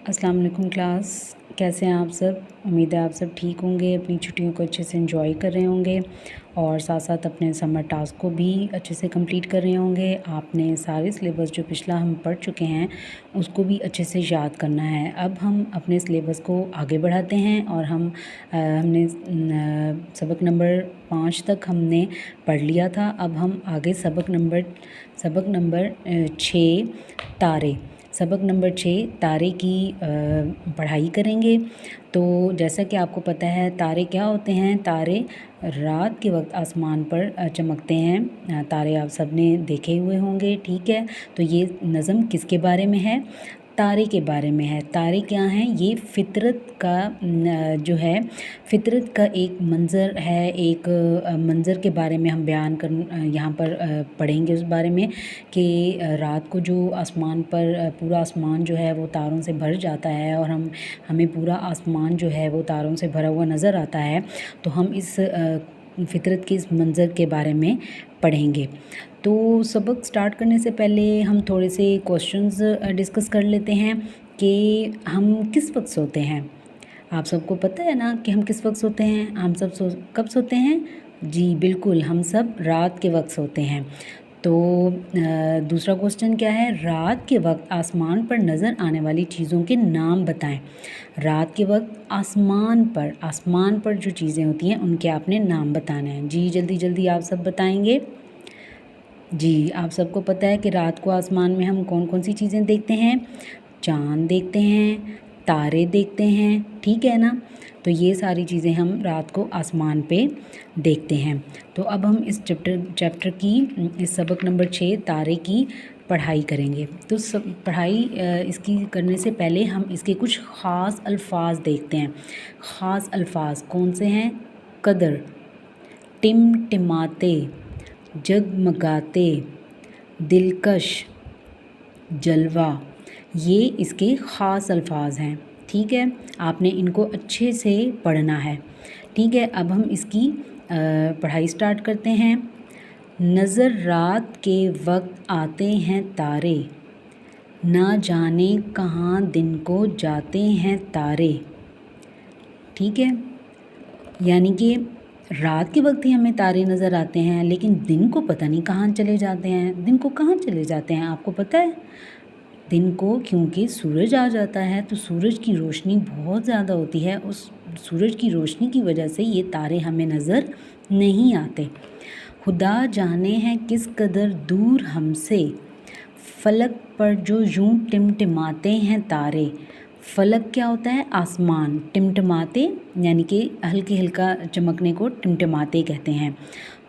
अस्सलाम वालेकुम क्लास। कैसे हैं आप सब? उम्मीद है आप सब ठीक होंगे, अपनी छुट्टियों को अच्छे से एंजॉय कर रहे होंगे और साथ साथ अपने समर टास्क को भी अच्छे से कंप्लीट कर रहे होंगे। आपने सारे सिलेबस जो पिछला हम पढ़ चुके हैं उसको भी अच्छे से याद करना है। अब हम अपने सिलेबस को आगे बढ़ाते हैं और हमने सबक नंबर 5 तक हमने पढ़ लिया था। अब हम आगे सबक नंबर 6 तारे सबक नंबर 6 तारे की पढ़ाई करेंगे। तो जैसा कि आपको पता है तारे क्या होते हैं। तारे रात के वक्त आसमान पर चमकते हैं। तारे आप सब ने देखे हुए होंगे, ठीक है। तो ये नज़म किसके बारे में है? तारे के बारे में है। तारे क्या हैं? ये फ़ितरत का जो है फ़ितरत का एक मंज़र है। एक मंज़र के बारे में हम बयान कर यहाँ पर पढ़ेंगे उस बारे में कि रात को जो आसमान पर पूरा आसमान जो है वो तारों से भर जाता है और हमें पूरा आसमान जो है वो तारों से भरा हुआ नज़र आता है। तो हम इस फ़ितरत के इस मंज़र के बारे में पढ़ेंगे। तो सबक स्टार्ट करने से पहले हम थोड़े से क्वेश्चंस डिस्कस कर लेते हैं कि हम किस वक्त सोते हैं। आप सबको पता है ना कि हम किस वक्त सोते हैं? हम सब कब सोते हैं? जी बिल्कुल, हम सब रात के वक्त सोते हैं। तो दूसरा क्वेश्चन क्या है? रात के वक्त आसमान पर नज़र आने वाली चीज़ों के नाम बताएं। रात के वक्त आसमान पर जो चीज़ें होती हैं उनके आपने नाम बताने हैं। जी जल्दी जल्दी आप सब बताएंगे। जी, आप सबको पता है कि रात को आसमान में हम कौन कौन सी चीज़ें देखते हैं? चाँद देखते हैं, तारे देखते हैं, ठीक है ना। तो ये सारी चीज़ें हम रात को आसमान पे देखते हैं। तो अब हम इस चैप्टर की इस सबक नंबर 6 तारे की पढ़ाई करेंगे। तो सब पढ़ाई इसकी करने से पहले हम इसके कुछ ख़ास अल्फाज देखते हैं। ख़ास अल्फाज कौन से हैं? कदर, टिमटिमाते, जगमगाते, दिलकश, जलवा, ये इसके ख़ास अल्फाज हैं, ठीक है। आपने इनको अच्छे से पढ़ना है, ठीक है। अब हम इसकी पढ़ाई स्टार्ट करते हैं। नज़र रात के वक्त आते हैं तारे, ना जाने कहाँ दिन को जाते हैं तारे, ठीक है। यानी कि रात के वक्त ही हमें तारे नज़र आते हैं, लेकिन दिन को पता नहीं कहाँ चले जाते हैं। दिन को कहाँ चले जाते हैं आपको पता है? दिन को क्योंकि सूरज आ जाता है तो सूरज की रोशनी बहुत ज़्यादा होती है। उस सूरज की रोशनी की वजह से ये तारे हमें नज़र नहीं आते। खुदा जाने हैं किस कदर दूर हमसे, फलक पर जो यूं टिमटिमाते हैं तारे। फलक क्या होता है? आसमान। टिमटिमाते यानी कि हल्के हल्का चमकने को टिमटिमाते कहते हैं।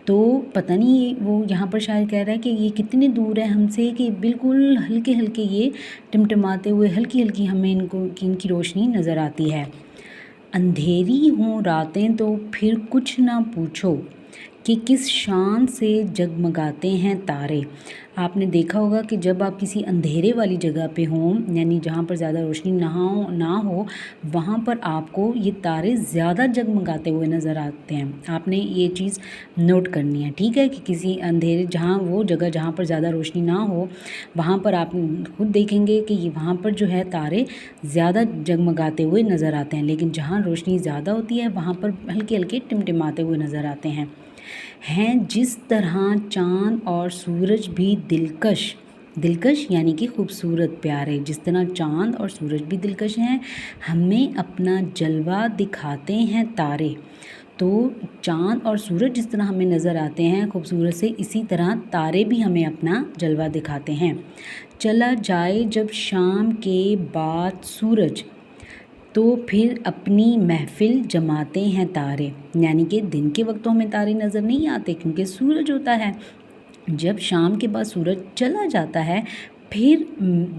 तो पता नहीं वो यहाँ पर शायद कह रहा है कि ये कितनी दूर है हमसे कि बिल्कुल हल्के हल्के ये टिमटिमाते हुए हल्की हल्की हमें इनकी रोशनी नज़र आती है। अंधेरी हों रातें तो फिर कुछ ना पूछो कि किस शान से जगमगाते हैं तारे। आपने देखा होगा कि जब आप किसी अंधेरे वाली जगह पे हों, यानी जहाँ पर ज़्यादा रोशनी ना हो वहाँ पर आपको ये तारे ज़्यादा जगमगाते हुए नज़र आते हैं। आपने ये चीज़ नोट करनी है, ठीक है, कि किसी अंधेरे जहाँ पर ज़्यादा रोशनी ना हो वहाँ पर आप खुद देखेंगे कि ये वहाँ पर जो है तारे ज़्यादा जगमगाते हुए नज़र आते हैं, लेकिन जहाँ रोशनी ज़्यादा होती है वहाँ पर हल्के हल्के टिमटिमाते हुए नज़र आते हैं। जिस तरह चाँद और सूरज भी दिलकश यानी कि खूबसूरत प्यारे, जिस तरह चाँद और सूरज भी दिलकश हैं, हमें अपना जलवा दिखाते हैं तारे। तो चाँद और सूरज जिस तरह हमें नज़र आते हैं खूबसूरत से, इसी तरह तारे भी हमें अपना जलवा दिखाते हैं। चला जाए जब शाम के बाद सूरज, तो फिर अपनी महफ़िल जमाते हैं तारे। यानी कि दिन के वक्त तो हमें तारे नज़र नहीं आते क्योंकि सूरज होता है। जब शाम के बाद सूरज चला जाता है फिर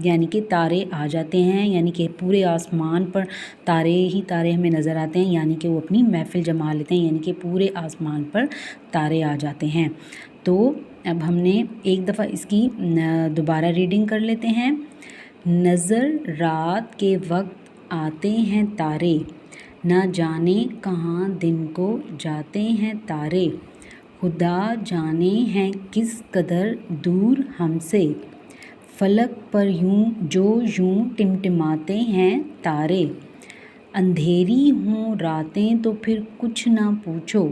यानी कि तारे आ जाते हैं, यानी कि पूरे आसमान पर तारे ही तारे हमें नज़र आते हैं, यानी कि वो अपनी महफ़िल जमा लेते हैं, यानी कि पूरे आसमान पर तारे आ जाते हैं। तो अब हमने एक दफ़ा इसकी दोबारा रीडिंग कर लेते हैं। नज़र रात के वक्त आते हैं तारे, ना जाने कहाँ दिन को जाते हैं तारे। खुदा जाने हैं किस कदर दूर हमसे, फलक पर यूं टिमटिमाते हैं तारे। अंधेरी हों रातें तो फिर कुछ ना पूछो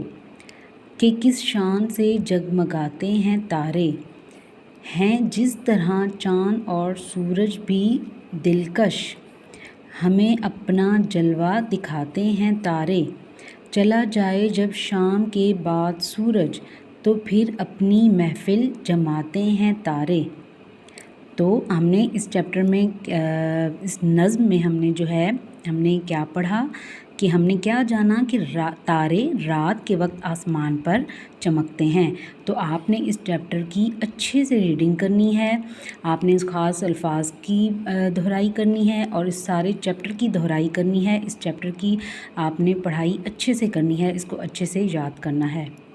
कि किस शान से जगमगाते हैं तारे। हैं जिस तरह चाँद और सूरज भी दिलकश, हमें अपना जलवा दिखाते हैं तारे। चला जाए जब शाम के बाद सूरज, तो फिर अपनी महफिल जमाते हैं तारे। तो हमने इस चैप्टर में इस नज़्म में हमने क्या पढ़ा कि हमने क्या जाना कि तारे रात के वक्त आसमान पर चमकते हैं। तो आपने इस चैप्टर की अच्छे से रीडिंग करनी है, आपने इस ख़ास अल्फाज की दोहराई करनी है और इस सारे चैप्टर की दोहराई करनी है। इस चैप्टर की आपने पढ़ाई अच्छे से करनी है, इसको अच्छे से याद करना है।